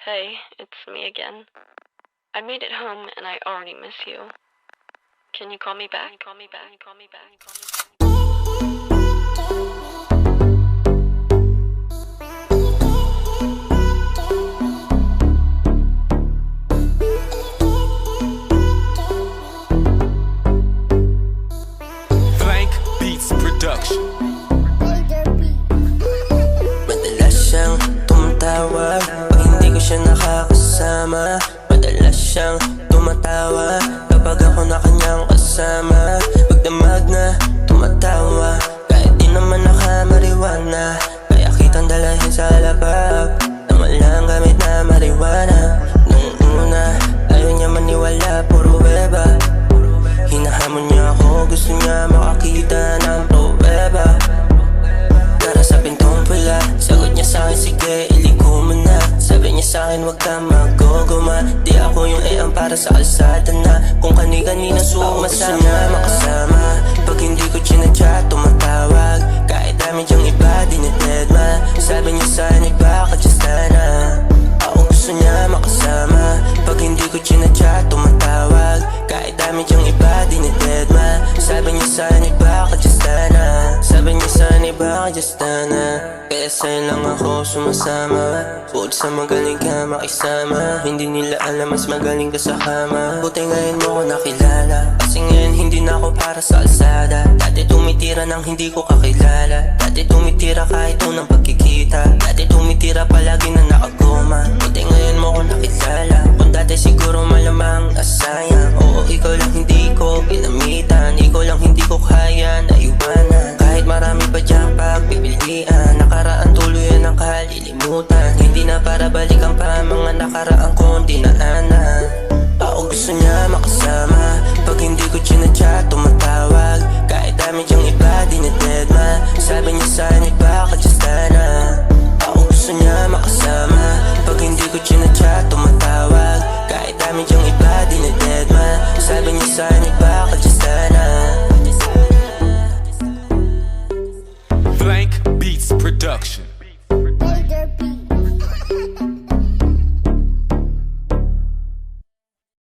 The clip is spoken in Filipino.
Hey, it's me again. I made it home and I already miss you. Can you call me back? Call me back. Call me back. Call me back. Blank Beats Production. Madalas siyang tumatawag pag hindi ko siya nakakasama. Madalas siyang tumatawa kapag ako na kanyang kasama. Pagdamag na tumatawa kahit di naman nakamariwana. Kaya kitang dalahin sa labab na walang gamit na mariwana. Nung una ayaw niya maniwala, puro weba. Hinahamon niya ako, gusto niya makakita ng pruweba. Tara sa pintong pula, sagot niya sa'kin, sige iligo mo na. Sabi niya sa'kin, wag ka maguguma. Di ako yung ang para sa kalsada na kung kani-kanina sumasama. Gusto niya makasama pag hindi ko chinachat, tumatawag kahit dami diyang iba, dinededma. Sabi niya sa'kin, baka just na. Ako gusto niya makasama pag hindi ko chinachat, tumatawag kahit dami diyang iba, dinededma. Sabi niya sa'kin, baka just na. Sabi niya sa'kin, baka just na. Kaya sa'yo lang ako sumasama. Bukod sa magaling ka makisama, hindi nila alam mas magaling ka sa kama. Buti ngayon mo ko nakilala, kasi ngayon hindi na ako para sa alsada. Dati tumitira nang hindi ko kakilala. Dati tumitira kahit unang pagkikita. Dati tumitira palagi na nakagoma. Buti ngayon mo ko nakilala. Kung dati siguro malamang asayang. Oo, ikaw lang hindi ko ginamitan. Ikaw lang hindi ko kaya na iwanan. Kahit marami pa diyang pagpipilian, nakaraan tuluyan ang kalilimutan. Hindi na para balikan pa mga nakaraang kong dinaanan. Ako gusto niya makasama pag hindi ko chinachat, tumatawag kahit dami diyang iba, dinededma. Sabi niya sa'kin, baka just na. Ako gusto niya makasama pag hindi ko chinachat, tumatawag kahit dami diyang iba, dinededma. Sabi niya sa'kin, baka just na. Blank Beats Production.